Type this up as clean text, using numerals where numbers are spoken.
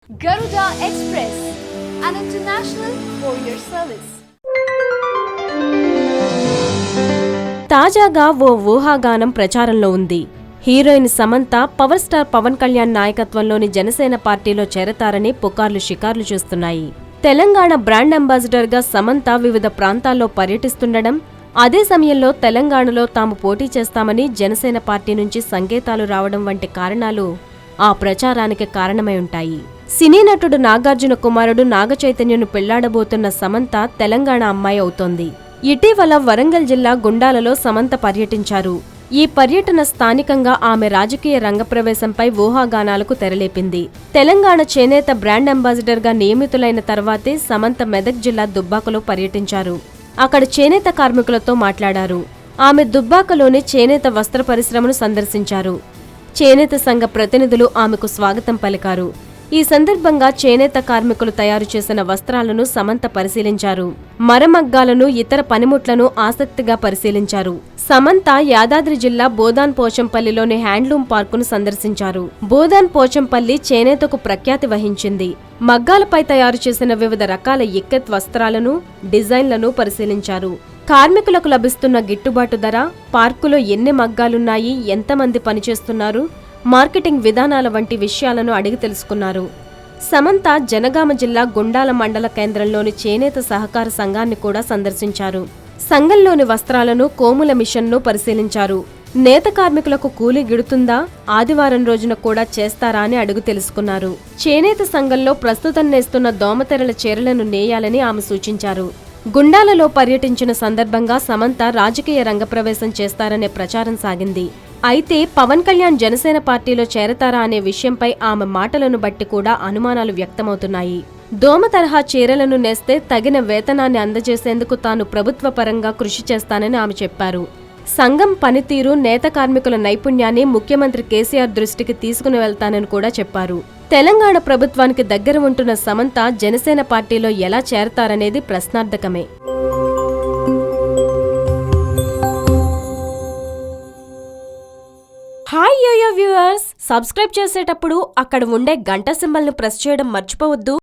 Garuda Express, an international courier service. తాజాగా ఓ ఊహాగానం ప్రచారంలో ఉంది. Heroine Samantha power star Pawan Kalyan నాయకత్వంలోని జనసేన పార్టీలో చేరతారని పుకార్లు షికార్లు చేస్తున్నాయి. తెలంగాణ బ్రాండ్ అంబాసిడర్గా సమంత వివిధ ప్రాంతాల్లో పర్యటిస్తుండడం, అదే సమయంలో తెలంగాణలో తాము పోటీ చేస్తామని జనసేన పార్టీ నుంచి సంకేతాలు రావడం వంటి కారణాలు ఆ ప్రచారానికి కారణమై ఉంటాయి. సినీ నటుడు నాగార్జున కుమారుడు నాగచైతన్యను పెళ్లాడబోతున్న సమంత తెలంగాణ అమ్మాయి అవుతోంది. ఇటీవల వరంగల్ జిల్లా గుండాలలో సమంత పర్యటించారు. ఈ పర్యటన స్థానికంగా ఆమె రాజకీయ రంగప్రవేశంపై ఊహాగానాలకు తెరలేపింది. తెలంగాణ చేనేత బ్రాండ్ అంబాసిడర్గా నియమితులైన తర్వాతే సమంత మెదక్ జిల్లా దుబ్బాకలో పర్యటించారు. అక్కడ చేనేత కార్మికులతో మాట్లాడారు. ఆమె దుబ్బాకలోని చేనేత వస్త్ర పరిశ్రమను సందర్శించారు. చేనేత సంఘ ప్రతినిధులు ఆమెకు స్వాగతం పలికారు. ఈ సందర్భంగా చేనేత కార్మికులు తయారు చేసిన వస్త్రాలను సమంత పరిశీలించారు. మరమగ్గాలను, ఇతర పనిముట్లను ఆసక్తిగా పరిశీలించారు. సమంత యాదాద్రి జిల్లా బోదాన్ పోచంపల్లిలోని హ్యాండ్లూమ్ పార్కును సందర్శించారు. బోదాన్ పోచంపల్లి చేనేతకు ప్రఖ్యాతి వహించింది. మగ్గాలపై తయారు చేసిన వివిధ రకాల ఇక్కత్ వస్త్రాలను, డిజైన్లను పరిశీలించారు. కార్మికులకు లభిస్తున్న గిట్టుబాటు ధర, పార్కులో ఎన్ని మగ్గాలున్నాయి, ఎంతమంది పనిచేస్తున్నారు, మార్కెటింగ్ విధానాల వంటి విషయాలను అడిగి తెలుసుకున్నారు. సమంత జనగామ జిల్లా గుండాల మండల కేంద్రంలోని చేనేత సహకార సంఘాన్ని కూడా సందర్శించారు. సంఘంలోని వస్త్రాలను, కోముల మిషన్ను పరిశీలించారు. నేత కార్మికులకు కూలీ గిడుతుందా, ఆదివారం రోజున కూడా చేస్తారా అని అడుగు తెలుసుకున్నారు. చేనేత సంఘంలో ప్రస్తుతం నేస్తున్న దోమతెరల చీరలను నేయాలని ఆమె సూచించారు. గుండాలలో పర్యటించిన సందర్భంగా సమంత రాజకీయ రంగప్రవేశం చేస్తారనే ప్రచారం సాగింది. అయితే పవన్ కళ్యాణ్ జనసేన పార్టీలో చేరతారా అనే విషయంపై ఆమె మాటలను బట్టి కూడా అనుమానాలు వ్యక్తమవుతున్నాయి. దోమ తరహా చీరలను నేస్తే తగిన వేతనాన్ని అందజేసేందుకు తాను ప్రభుత్వ పరంగా కృషి చేస్తానని ఆమె చెప్పారు. సంఘం పనితీరు, నేత కార్మికుల నైపుణ్యాన్ని ముఖ్యమంత్రి కేసీఆర్ దృష్టికి తీసుకుని వెళ్తానని కూడా చెప్పారు. తెలంగాణ ప్రభుత్వానికి దగ్గర ఉంటున్న సమంత జనసేన పార్టీలో ఎలా చేరతారనేది ప్రశ్నార్థకమే. హాయ్ యోయో వ్యూవర్స్, సబ్స్క్రైబ్ చేసేటప్పుడు అక్కడ ఉండే గంట సింబల్ను ప్రెస్ చేయడం మర్చిపోవద్దు.